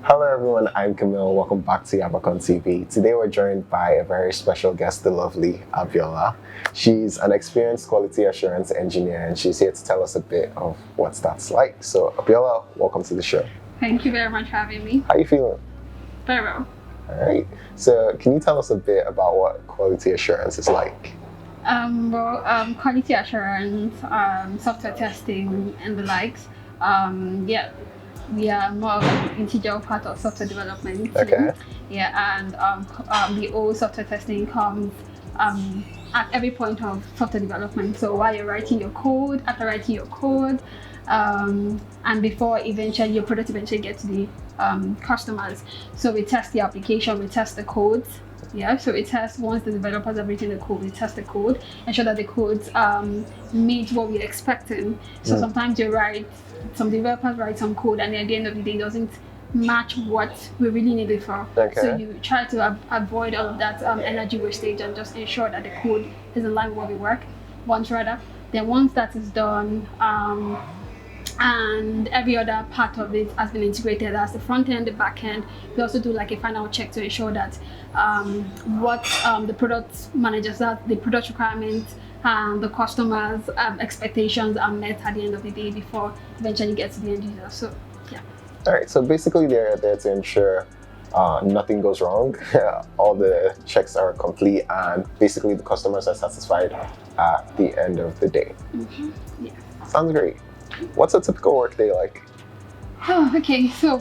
Hello everyone, I'm Camille. Welcome back to Yabacon TV. Today we're joined by a very special guest, the lovely Abiola. She's an experienced quality assurance engineer and she's here to tell us a bit of what that's like. So Abiola, welcome to the show. Thank you very much for having me. How are you feeling? Very well. All right. So can you tell us a bit about what quality assurance is like? Quality assurance, software testing and the likes. We are more of an integral part of software development. Okay. Yeah, and the whole software testing comes at every point of software development. So while you're writing your code, after writing your code, and before eventually your product eventually gets to the customers. So we test the application, we test the codes. Yeah, so we test once the developers have written the code, we test the code, ensure that the codes meet what we're expecting. So sometimes some developers write some code and at the end of the day it doesn't match what we really need it for. Okay. So you try to avoid all of that energy wastage and just ensure that the code is in line with what we want rather. Then once that is done, and every other part of it has been integrated as the front end, the back end. We also do like a final check to ensure that what the product managers, that the product requirements and the customers' expectations are met at the end of the day before eventually get to the end user. So yeah. All right. So basically they're there to ensure nothing goes wrong. All the checks are complete and basically the customers are satisfied at the end of the day. Mm-hmm. Yeah. Sounds great. What's a typical work day like? Oh, okay. So,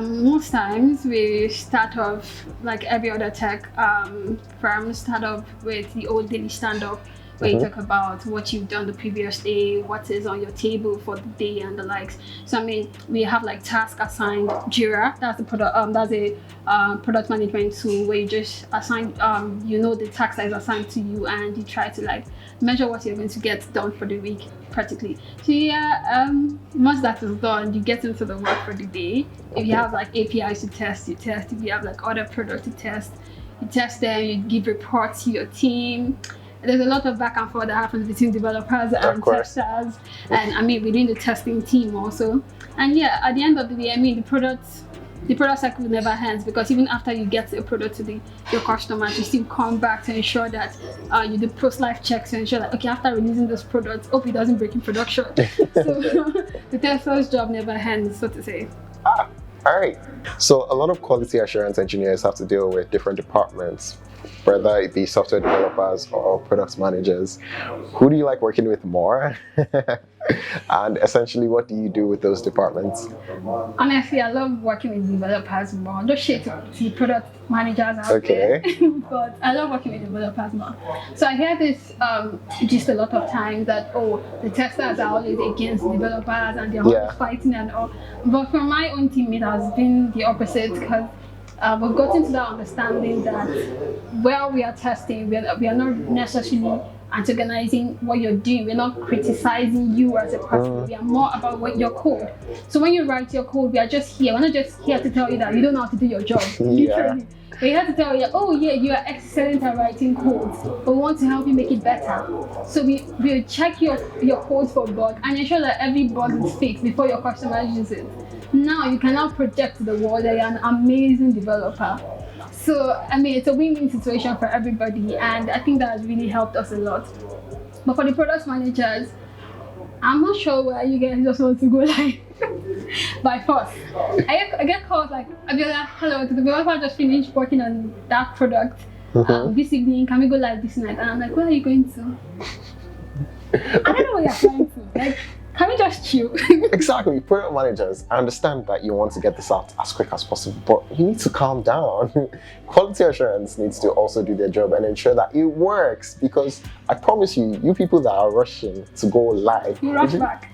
most times we start off like every other tech firm, start off with the old daily stand-up where you talk about what you've done the previous day, what is on your table for the day and the likes. So, we have like task assigned Jira. That's the product. That's a product management tool where you just assign, the task that is assigned to you, and you try to like measure what you're going to get done for the week, practically. So once that is done, you get into the work for the day. If you have like APIs to test, you test. If you have like other products to test, you test them. You give reports to your team. There's a lot of back and forth that happens between developers and testers, and within the testing team also. And yeah, at the end of the day, the product cycle never ends, because even after you get a product to your customers, you still come back to ensure that you do post-life checks to ensure that, okay, after releasing this product, hope it doesn't break in production. So the tester's job never ends, so to say. All right. So a lot of quality assurance engineers have to deal with different departments, whether it be software developers or product managers. Who do you like working with more? And essentially, what do you do with those departments? Honestly, I love working with developers more. No shit to the product managers out there, but I love working with developers more. So I hear this just a lot of times that, the testers are always against developers and they're always fighting and all. But for my own team, it has been the opposite, because we've gotten to that understanding that while we are testing, we are not necessarily antagonizing what you're doing. We're not criticizing you as a person. We are more about what your code. So when you write your code, we are just here. We're not just here to tell you that you don't know how to do your job. Literally. We're here to tell you, you are excellent at writing codes, but we want to help you make it better. So we'll check your code for bug and ensure that every bug is fixed before your customers use it. Now you can now project to the world that you're an amazing developer. So, it's a win-win situation for everybody, and I think that has really helped us a lot. But for the product managers, I'm not sure why you guys just want to go like by force. I get calls like, Abiola, hello, the developer just finished working on that product this evening, can we go live this night? And I'm like, where are you going to? I don't know what you're applying to. Like, can we just chill? Exactly. Product managers, I understand that you want to get this out as quick as possible, but you need to calm down. Quality assurance needs to also do their job and ensure that it works, because I promise you people that are rushing to go live, you rush back.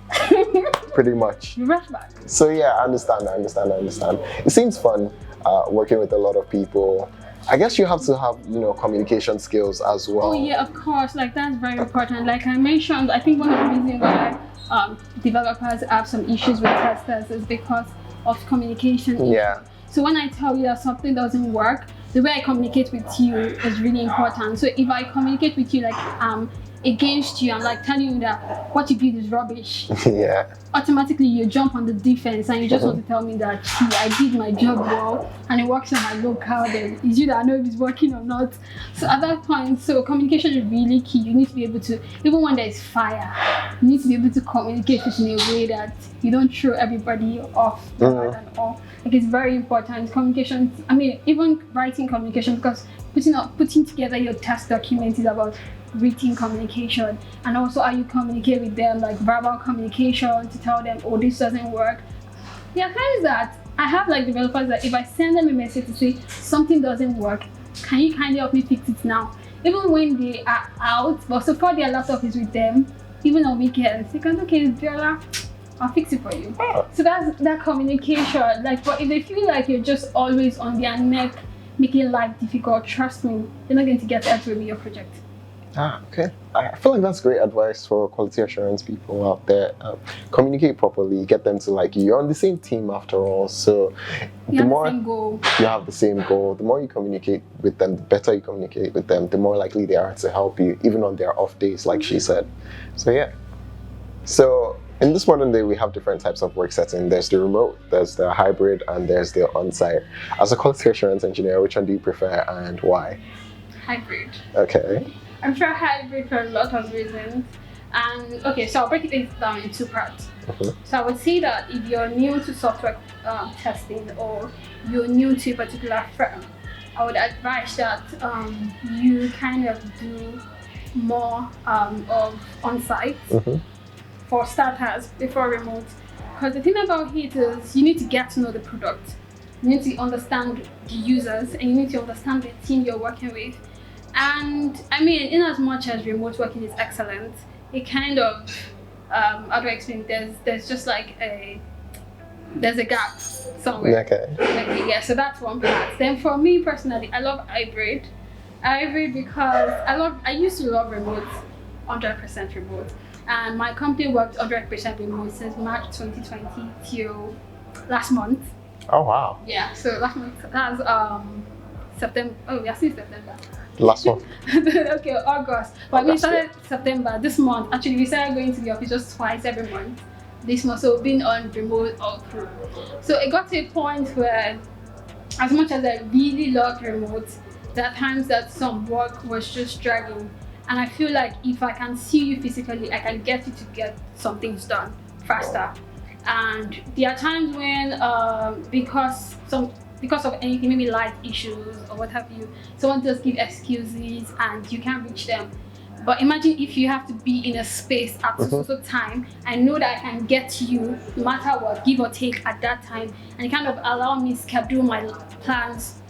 Pretty much. You rush back. So yeah, I understand. It seems fun working with a lot of people. I guess you have to have, communication skills as well. Oh yeah, of course. Like, that's very important. Like I mentioned, I think one of the reasons why developers have some issues with testers is because of communication. Yeah. So when I tell you that something doesn't work, the way I communicate with you is really important. So if I communicate with you like against you and like telling you that what you did is rubbish, Yeah. automatically you jump on the defense and you just want to tell me that I did my job well and it works on my local, then it's you that know if it's working or not. So at that point, so communication is really key. You need to be able to, even when there's fire, you need to be able to communicate it in a way that you don't throw everybody off guard and all. Like it's very important. Communication, I mean, even writing communication, because putting together your task document is about written communication, and also how you communicate with them, like verbal communication to tell them, oh, this doesn't work. There are times that I have like developers that if I send them a message to say something doesn't work, can you kindly help me fix it now? Even when they are out, but so far their laptop is with them, even on weekends, they can, okay, Abiola, I'll fix it for you. So that's that communication. Like, but if they feel like you're just always on their neck, making life difficult, trust me, you're not going to get that with your project. Okay. I feel like that's great advice for quality assurance people out there. Communicate properly, get them to like you. You're on the same team after all, so the more you have the same goal, the more you communicate with them, the better you communicate with them, the more likely they are to help you, even on their off days, like she said. So yeah. So in this modern day, we have different types of work setting. There's the remote, there's the hybrid, and there's the on-site. As a quality assurance engineer, which one do you prefer and why? Hybrid. Okay. I prefer hybrid for a lot of reasons. And okay, so I'll break it down in two parts. So I would say that if you're new to software testing or you're new to a particular firm, I would advise that you kind of do more of on-site for starters before remote. Because the thing about it is you need to get to know the product. You need to understand the users and you need to understand the team you're working with. And I mean, in as much as remote working is excellent, it kind of, how do I explain, there's just like there's a gap somewhere. Okay, yeah, so that's one part. Then for me personally, I love hybrid because I used to love remote, 100% remote. And my company worked 100% remote since March 2020 till last month. Oh wow. Yeah, so last month, that's September, oh yeah, since September. Last month. Okay, August. But we started September this month. Actually, we started going to the office just twice every month this month. So being on remote all through. So it got to a point where, as much as I really loved remote, there are times that some work was just dragging. And I feel like if I can see you physically, I can get you to get some things done faster. And there are times when, because of anything, maybe life issues or what have you, someone just give excuses and you can't reach them. But imagine if you have to be in a space at a certain time, I know that I can get to you no matter what, give or take at that time, and it kind of allow me to schedule my plans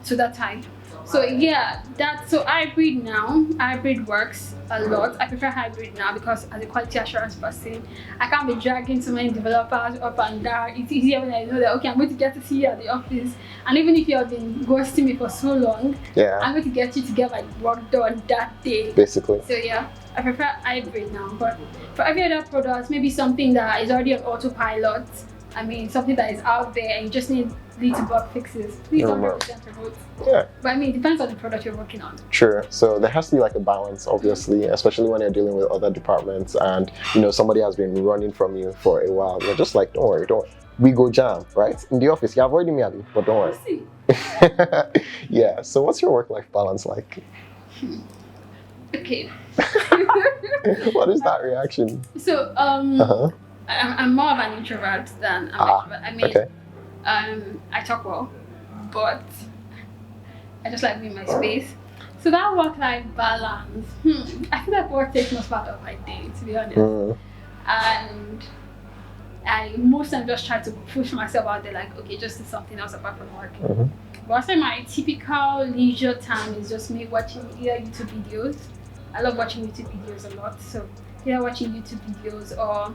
to that time. So yeah, so hybrid works a lot. I prefer hybrid now because as a quality assurance person, I can't be dragging so many developers up and down. It's easier when I know that, okay, I'm going to get to see you at the office. And even if you have been ghosting me for so long, I'm going to get you to get my work done that day. Basically. So yeah, I prefer hybrid now. But for every other product, maybe something that is already on autopilot, I mean, something that is out there and you just need little bug fixes. Please 100% remote. Yeah. But I mean, it depends on the product you're working on. Sure. So there has to be like a balance, obviously, especially when you're dealing with other departments and, you know, somebody has been running from you for a while. You're just like, don't worry, we go jam, right? In the office, you're avoiding me, Abby, but don't worry. Yeah. So what's your work-life balance like? Okay. What is that reaction? So, I'm more of an introvert than an extrovert. I mean, I talk well, but I just like being in my space. So that work-life balance, I feel like work takes most part of my day, to be honest. And I most times just try to push myself out there, like, okay, just do something else apart from work. But I say my typical leisure time is just me watching either YouTube videos. I love watching YouTube videos a lot. So either watching YouTube videos or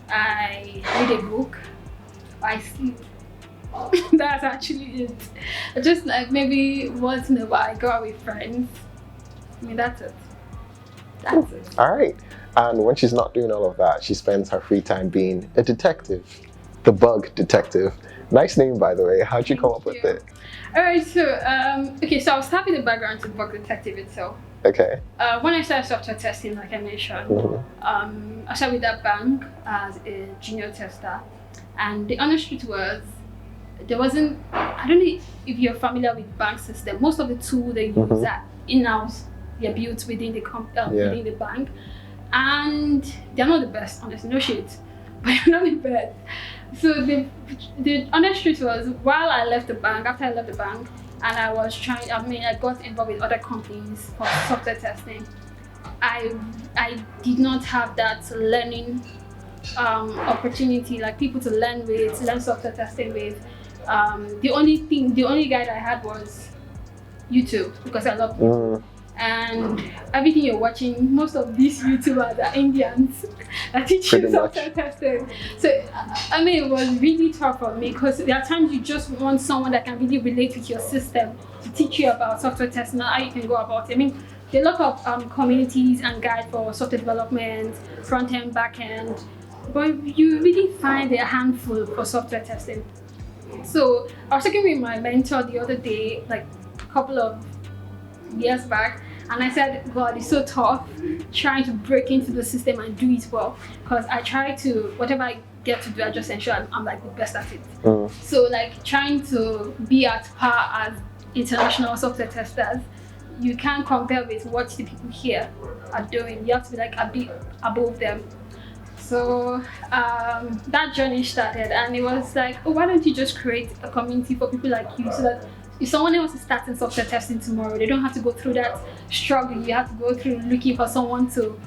I read a book, I sleep. That's actually it. Just like maybe once in a while I go out with friends. I mean, that's it. That's it. All right. And when she's not doing all of that, she spends her free time being a detective, the bug detective. Nice name, by the way. How'd you come up with it? All right. So, okay. So I'll start with the background to the bug detective itself. Okay. When I started software testing, like I mentioned, I started with that bank as a junior tester, and the honest truth was, there wasn't. I don't know if you're familiar with bank system. Most of the tools they use are in-house. They're built within the within the bank, and they're not the best. Honestly, no shit, but they're not the best. So the honest truth was, while I left the bank, after I left the bank, and I was trying. I mean, I got involved with other companies for software testing. I did not have that learning opportunity, like people to learn software testing with. The only guide I had was YouTube, because I love YouTube. And everything you're watching, most of these YouTubers are Indians that teach you software testing. So I mean, it was really tough for me, because there are times you just want someone that can really relate with your system to teach you about software testing, how you can go about it. I mean, there are a lot of communities and guides for software development, front end, back end, but you really find a handful for software testing. So I was talking with my mentor the other day, like a couple of years back, and I said, God, it's so tough trying to break into the system and do it well, because I try to, whatever I get to do, I just ensure I'm like the best at it. So like trying to be at par as international software testers, you can't compare with what the people here are doing. You have to be like a bit above them. So that journey started, and it was like, oh, why don't you just create a community for people like you, so that if someone else is starting software testing tomorrow, they don't have to go through that struggle you have to go through looking for someone to,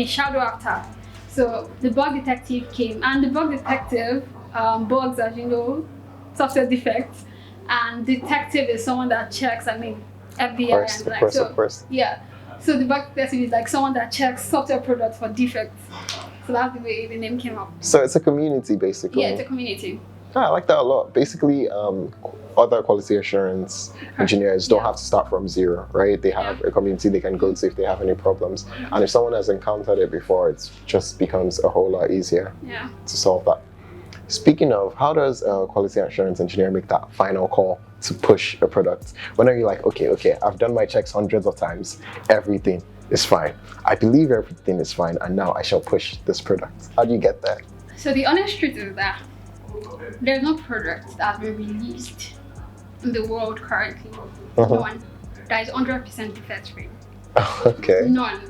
shadow after. So the bug detective came, and the bug detective, bugs, as you know, software defects, and detective is someone that checks, FBI and like, so, yeah. So the bug detective is like someone that checks software products for defects. So that's the way the name came up. So it's a community, basically. Yeah, it's a community. I like that a lot. Basically, other quality assurance engineers don't have to start from zero, right? They have a community they can go to if they have any problems. And if someone has encountered it before, it just becomes a whole lot easier to solve that. Speaking of, how does a quality assurance engineer make that final call to push a product? When are you like, okay, I've done my checks hundreds of times, everything is fine. I believe everything is fine, and now I shall push this product. How do you get there? So the honest truth is that there's no product that has been released in the world currently, none, that is 100% defect free. Okay. None.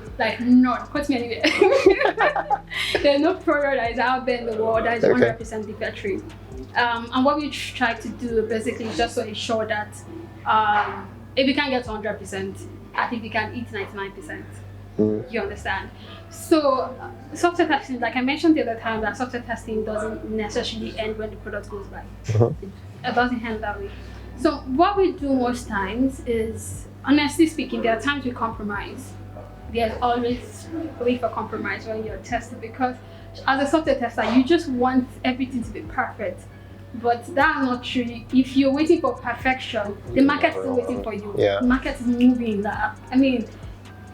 Quote me anywhere. There's no product that is out there in the world that is 100% defect free. And what we try to do basically is just to ensure that if we can't get to 100%, I think we can eat 99%. You understand? So software testing, like I mentioned the other time, that software testing doesn't necessarily end when the product goes live. It doesn't end that way. So what we do most times is, honestly speaking, there are times we compromise. There's always a way for compromise when you're testing, because as a software tester, you just want everything to be perfect. But that's not true. If you're waiting for perfection, the market is waiting for you. The market is moving.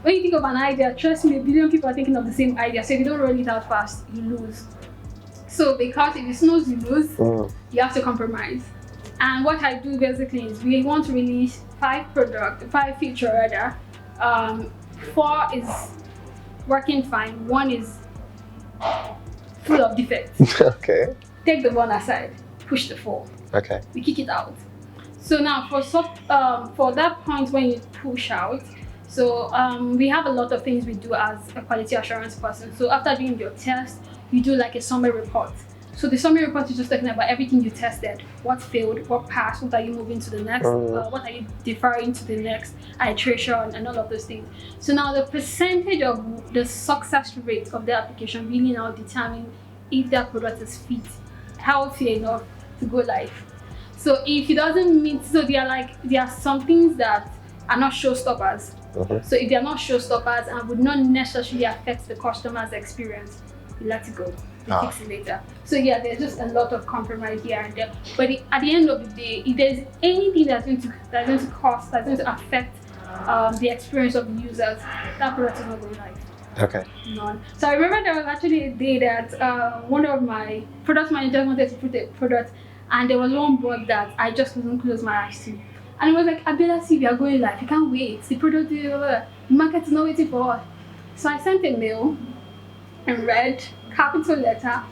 When you think of an idea, trust me, a billion people are thinking of the same idea. So if you don't roll it out fast, you lose. So because if you snooze, you lose, you have to compromise. And what I do basically is, we want to release 5 features rather. 4 is working fine, 1 is full of defects. Okay. Take the 1 aside, push the 4. Okay. We kick it out. So now for that point when you push out, so we have a lot of things we do as a quality assurance person. So after doing your test, you do like a summary report. So the summary report is just talking about everything you tested, what failed, what passed, what are you moving to the next, what are you deferring to the next iteration, and all of those things. So now the percentage of the success rate of the application really now determine if that product is healthy enough to go live. So if it doesn't meet, so there are some things that are not showstoppers. So if they are not showstoppers and would not necessarily affect the customer's experience, you let it go. Fix it later. So yeah, there's just a lot of compromise here and there. But at the end of the day, if there's anything that's going to affect the experience of the users, that product is not going live. Okay. None. So I remember there was actually a day that one of my product managers wanted to put a product, and there was one bug that I just couldn't close my eyes to. And it was like, Abiola, see, we are going live. You can't wait. The product, Market is not waiting for us. So I sent a mail in red, capital letter,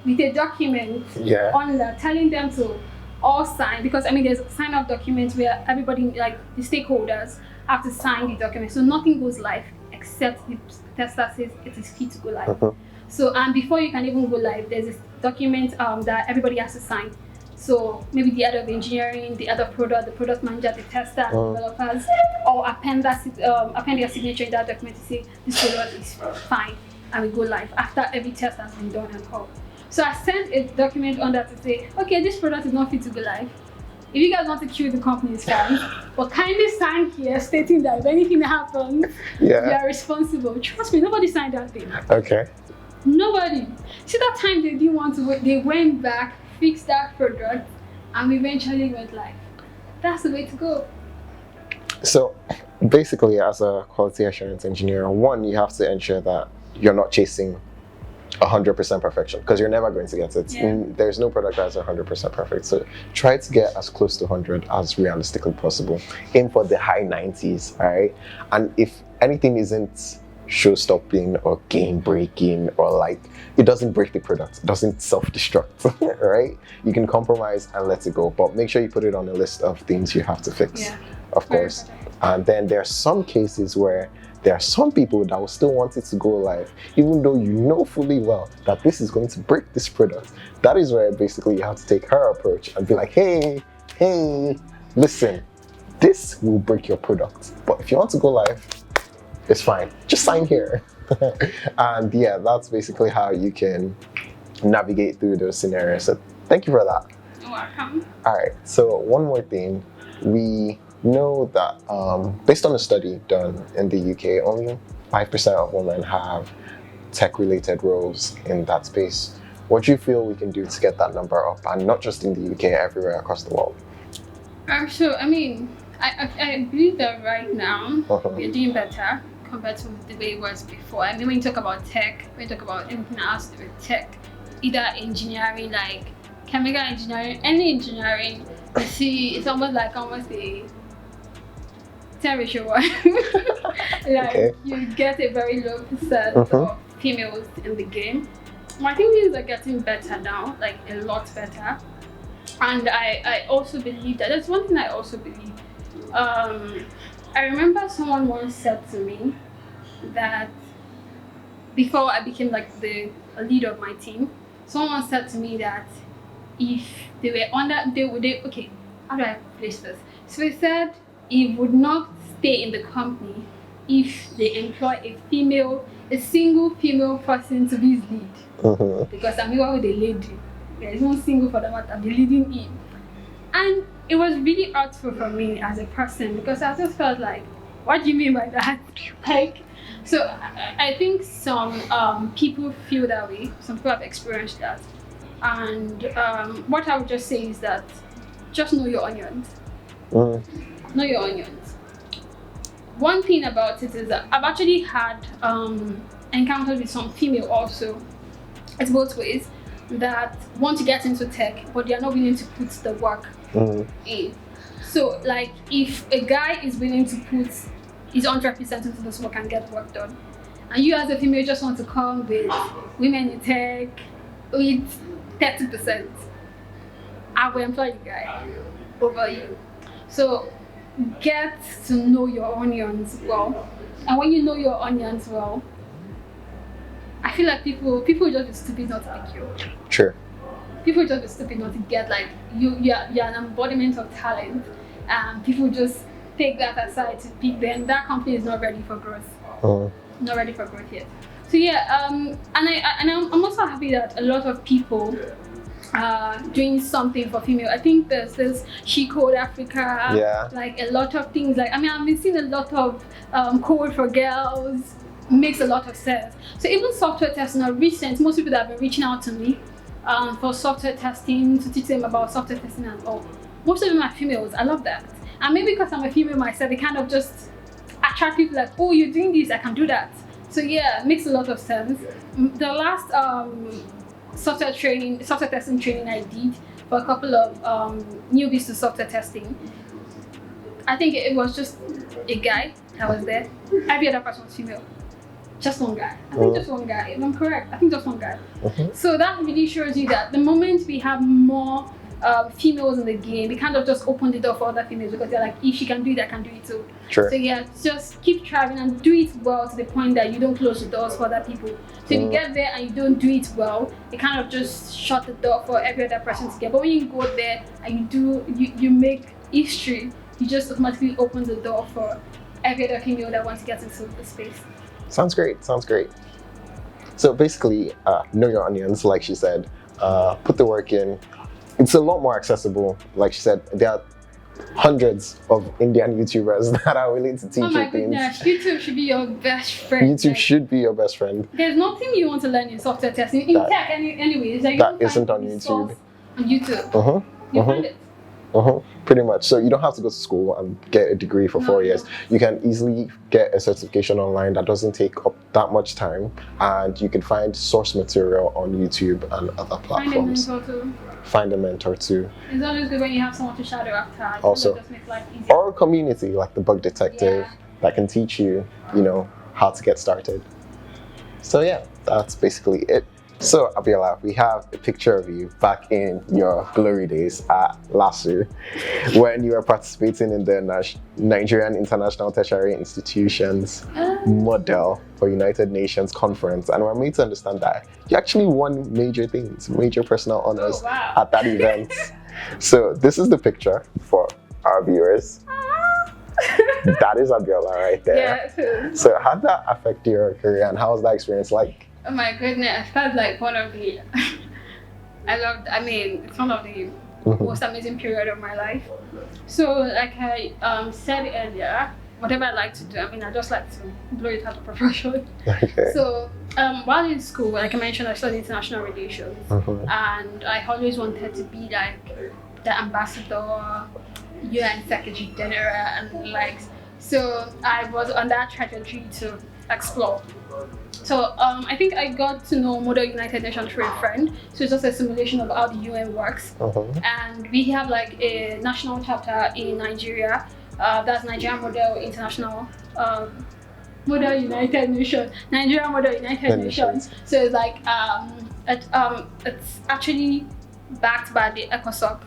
with a document on that telling them to all sign, because I mean there's a sign up document where everybody, like the stakeholders, have to sign the document. So nothing goes live except the tester says it is fit to go live. So and before you can even go live, there's this document that everybody has to sign. So maybe the head of engineering, the head of product, the product manager, the tester, and developers, all append their signature in that document to say this product is fine, and we go live after every test has been done and all. So I sent a document on that to say, okay, this product is not fit to go live. If you guys want to kill the company, it's fine. But kindly sign here stating that if anything happens, you are responsible. Trust me, nobody signed that thing. Okay. Nobody. See, that time they didn't want to wait, they went back, fixed that product, and we eventually went live. That's the way to go. So basically, as a quality assurance engineer, one, you have to ensure that you're not chasing 100% perfection, because you're never going to get it. There's no product that's 100% perfect. So try to get as close to 100 as realistically possible. Aim for the high 90s, all right? And if anything isn't show-stopping or game-breaking, or like it doesn't break the product, it doesn't self-destruct, right? You can compromise and let it go, but make sure you put it on a list of things you have to fix, of course. And then there are some cases where there are some people that will still want it to go live, even though you know fully well that this is going to break this product. That is where basically you have to take her approach and be like, hey, listen, this will break your product, but if you want to go live, it's fine. Just sign here. And yeah, that's basically how you can navigate through those scenarios. So thank you for that. You're welcome. All right, so one more thing. We know that based on a study done in the UK, only 5% of women have tech-related roles in that space. What do you feel we can do to get that number up, and not just in the UK, everywhere across the world? So I mean, I believe that right now we're doing better compared to the way it was before. I mean, when you talk about tech, when you talk about anything else to do with tech, either engineering, like chemical engineering, any engineering, you see it's almost a 10-1. Like you get a very low percent of females in the game. I think things are getting better now, like a lot better. And I also believe that, that's one thing I also believe. I remember someone once said to me that before I became like the leader of my team, someone said to me that if they were okay, how do I place this? So he said he would not stay in the company if they employ a single female person to be his lead. Because I'm here with a lady. There is one single for the matter, be leading him. And it was really hurtful for me as a person, because I just felt like, what do you mean by that? Like, so I think some people feel that way, some people have experienced that. And what I would just say is that just know your onions. Know your onions. One thing about it is that I've actually had encounters with some female also, it's both ways, that want to get into tech, but they are not willing to put the work in. So like if a guy is willing to put his 100% into this work and get work done, and you as a female just want to come with women in tech with 30%, I will employ the guy over you. So get to know your onions well, and when you know your onions well, I feel like people just be stupid not to pick you. Sure. People just be stupid not to get like you're an embodiment of talent, and people just take that aside to pick them. That company is not ready for growth. Not ready for growth yet. So yeah, and I'm also happy that a lot of people doing something for female. I think there's this She Code Africa, like a lot of things. Like I mean, I've been seeing a lot of code for girls. Makes a lot of sense. So even software testing are recent. Most people that have been reaching out to me for software testing, to teach them about software testing and all. Most of them are females. I love that. And maybe because I'm a female myself, it kind of just attract people like, oh, you're doing this, I can do that. So yeah, it makes a lot of sense. The last software testing training I did for a couple of newbies to software testing, I think it was just a guy. that was there. Every other person was female. Just one guy. I think just one guy. If I'm correct, I think just one guy. So that really shows you that the moment we have more females in the game, we kind of just open the door for other females because they're like, if she can do it, I can do it too. Sure. So yeah, just keep trying and do it well to the point that you don't close the doors for other people. So if you get there and you don't do it well, it kind of just shut the door for every other person to get. But when you go there and you make history, you just automatically open the door for every other female that wants to get into the space. Sounds great. Sounds great. So basically, know your onions, like she said. Put the work in. It's a lot more accessible. Like she said, there are hundreds of Indian YouTubers that are willing to teach you things. Oh my goodness, YouTube should be your best friend. YouTube should be your best friend. There's nothing you want to learn in software testing, in tech anyways. That isn't on YouTube. On YouTube. You find it. Pretty much. So you don't have to go to school and get a degree for 4 years. You can easily get a certification online that doesn't take up that much time, and you can find source material on YouTube and other platforms. Find a mentor too. It's always good when you have someone to shadow after. Also, just make life easier. Or a community like the Bug Detective that can teach you, how to get started. So yeah, that's basically it. So Abiola, we have a picture of you back in your glory days at LASU when you were participating in the Nigerian International Tertiary Institutions Model for United Nations Conference, and we're made to understand that you actually won major things, major personal honors at that event. So this is the picture for our viewers. That is Abiola right there. Yeah. So how did that affect your career, and how was that experience like? Oh my goodness, that's like one of the, it's one of the most amazing period of my life. So like I said earlier, whatever I like to do, I just like to blow it out of proportion. Okay. So while in school, like I mentioned, I studied international relations, and I always wanted to be like the ambassador, UN Secretary General, and like, so I was on that trajectory to explore. So I think I got to know Model United Nations through a friend. So it's just a simulation of how the UN works. And we have like a national chapter in Nigeria. That's Nigerian Model International Model United Nations. Nigerian Model United Nations. So it's like it's actually backed by the ECOSOC,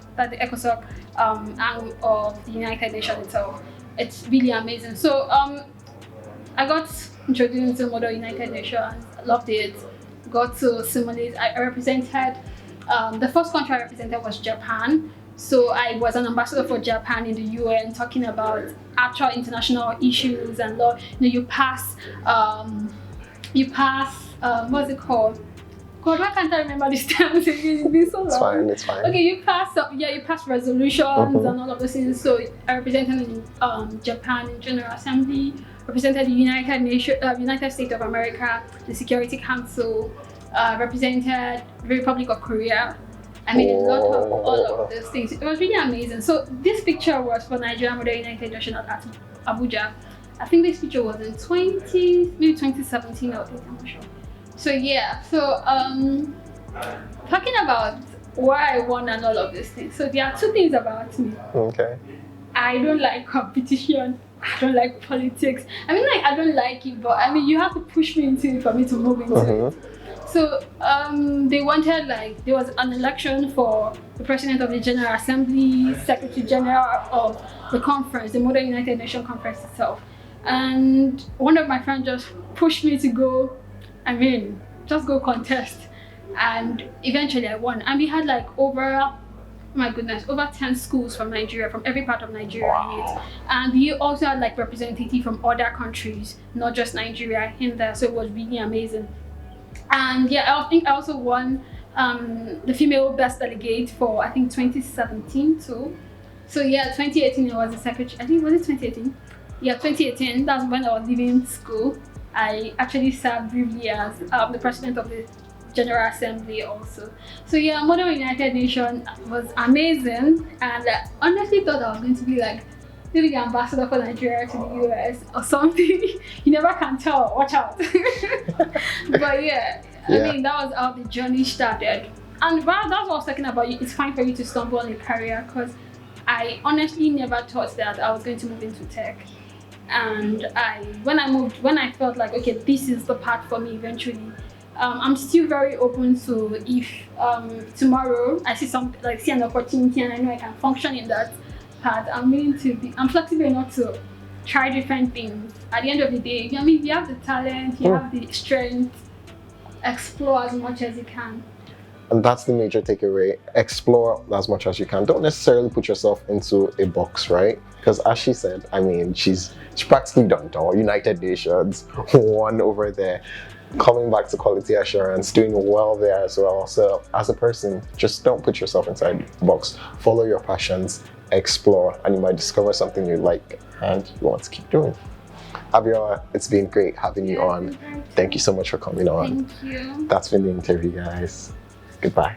arm of the United Nations itself. It's really amazing. So I got introduced to Model United Nations, loved it, got to simulate. I represented, the first country I represented was Japan. So I was an ambassador for Japan in the UN, talking about actual international issues and law. You pass, what's it called? God, why can't I remember this term? It's been so long. It's fine. Okay, you pass resolutions and all of those things. So I represented in Japan in General Assembly, represented the United States of America, the Security Council, represented the Republic of Korea. I made a lot of all of those things. It was really amazing. So this picture was for Nigerian Model United Nations at Abuja. I think this picture was in 2017 or 18, I'm not sure. So yeah, talking about why I won and all of these things. So there are two things about me. Okay. I don't like competition. I don't like politics. I don't like it, but you have to push me into it for me to move into it. So they wanted, there was an election for the President of the General Assembly, Secretary General of the conference, the Model United Nations Conference itself. And one of my friends just pushed me to go, just go contest. And eventually I won. And we had over 10 schools from Nigeria, from every part of Nigeria in it. And we also had representatives from other countries, not just Nigeria in there. So it was really amazing. And yeah, I think I also won the female best delegate for 2017 too. So yeah, 2018 I was the secretary. I think was it 2018? Yeah, 2018. That's when I was leaving school. I actually served briefly as the president of the General Assembly also. So yeah, Model United Nations was amazing, and I honestly thought I was going to be maybe the ambassador for Nigeria to the US or something. You never can tell, watch out. But yeah, that was how the journey started. And that's what I was talking about. It's fine for you to stumble on a career, because I honestly never thought that I was going to move into tech. And when I felt like, okay, this is the path for me eventually. I'm still very open to if tomorrow I see an opportunity and I know I can function in that path. I'm flexible enough to try different things. At the end of the day, I mean, you have the talent, you have the strength, explore as much as you can. And that's the major takeaway. Explore as much as you can. Don't necessarily put yourself into a box, right? Because as she said, I mean, she's practically done it all. United Nations, won over there. Coming back to quality assurance, doing well there as well. So as a person, just don't put yourself inside the box. Follow your passions, explore, and you might discover something you like and you want to keep doing. Abiola, it's been great having you on. Thank you so much for coming on. Thank you. That's been the interview, guys. Goodbye.